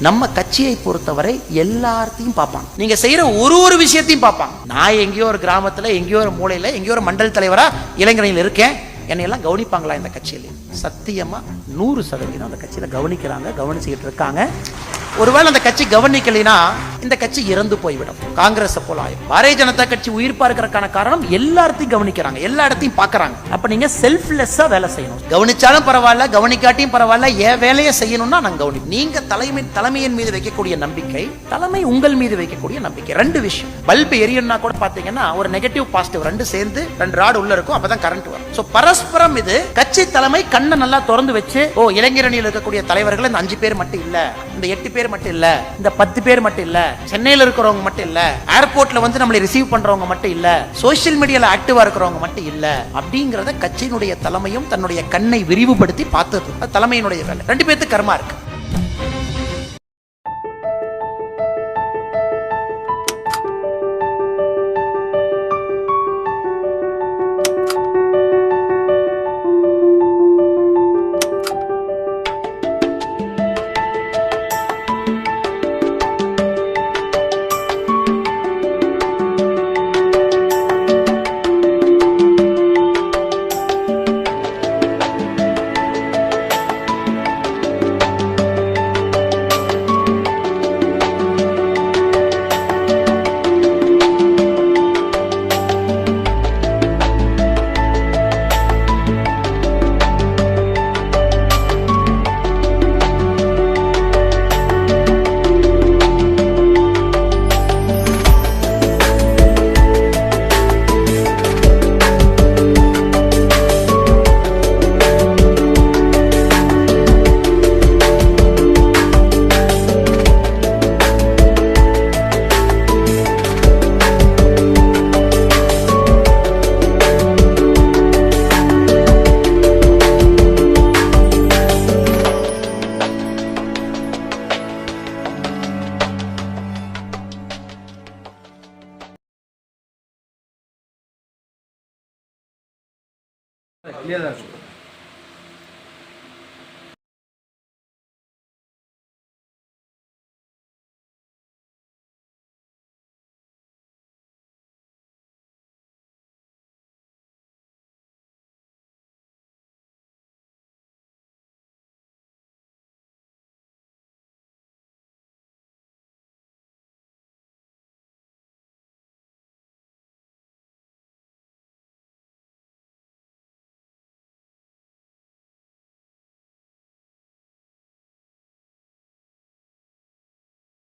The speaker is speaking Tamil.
நம்ம கட்சியை பொறுத்தவரை எல்லாத்தையும் பார்ப்பாங்க. நீங்க செய்யற ஒரு விஷயத்தையும் பார்ப்பாங்க. நான் எங்கேயோ ஒரு கிராமத்துல, எங்கேயோ ஒரு மூலையில, எங்கேயோ ஒரு மண்டல் தலைவரா இளைஞர்கள் இருக்கேன், என்னையெல்லாம் கவனிப்பாங்களா இந்த கட்சியில? சத்தியமா 100% அந்த கட்சியில கவனிக்கிறாங்க, கவனிச்சுக்கிட்டு இருக்காங்க. ஒருவேளை அந்த கட்சி கவனிக்கலைன்னா இந்த கட்சி இறந்து போய்விடும், காங்கிரஸ் போல ஆயிடும். பாரதிய ஜனதா கட்சி உயிர் பார்க்கறதுக்கான காரணம் எல்லாத்தையும் கவனிக்கிறாங்க, எல்லா இடத்தையும் பாக்குறாங்க. அப்ப நீங்க செல்ஃப்லெஸ்ஸா வேலை செய்யணும். கவனிச்சாலும் பரவாயில்ல, கவனிக்காட்டியும் பரவாயில்ல, என் வேலையை செய்யணும்னா நான் கவனி. நீங்க தலைமையின் மீது வைக்கக்கூடிய நம்பிக்கை, தலைமை உங்கள் மீது வைக்கக்கூடிய நம்பிக்கை, ரெண்டு விஷயம். பல்பு எரியணும்னா கூட பாத்தீங்கன்னா ஒரு நெகட்டிவ் பாசிட்டிவ் ரெண்டு சேர்ந்து 2 ராடு உள்ள இருக்கும், அப்பதான் கரண்ட் வரும். சோ பரஸ்பரம் இது. கட்சி தலைமை கண்ணை நல்லா திறந்து வச்சு, ஓ இளைஞரணியில் இருக்கக்கூடிய தலைவர்கள் இந்த 5 பேர் மட்டும் இல்ல, இந்த 8 பேர் மட்டும் இல்ல, இந்த 10 பேர் மட்டும் இல்ல, சென்னையில இருக்கிறவங்க மட்டும் இல்ல, ஏர்போர்ட்ல வந்து நம்மளை ரிசீவ் பண்றவங்க மட்டும் இல்ல, சோசியல் மீடியால ஆக்டிவா இருக்கிறவங்க மட்டும் இல்ல, அப்படிங்கறத கட்சியினுடைய தலைமையும் தன்னுடைய கண்ணை விரிவுபடுத்தி பார்த்தது தலைமையினுடைய வேலை. 2 பேருக்கு கர்மா இருக்கு. Clear.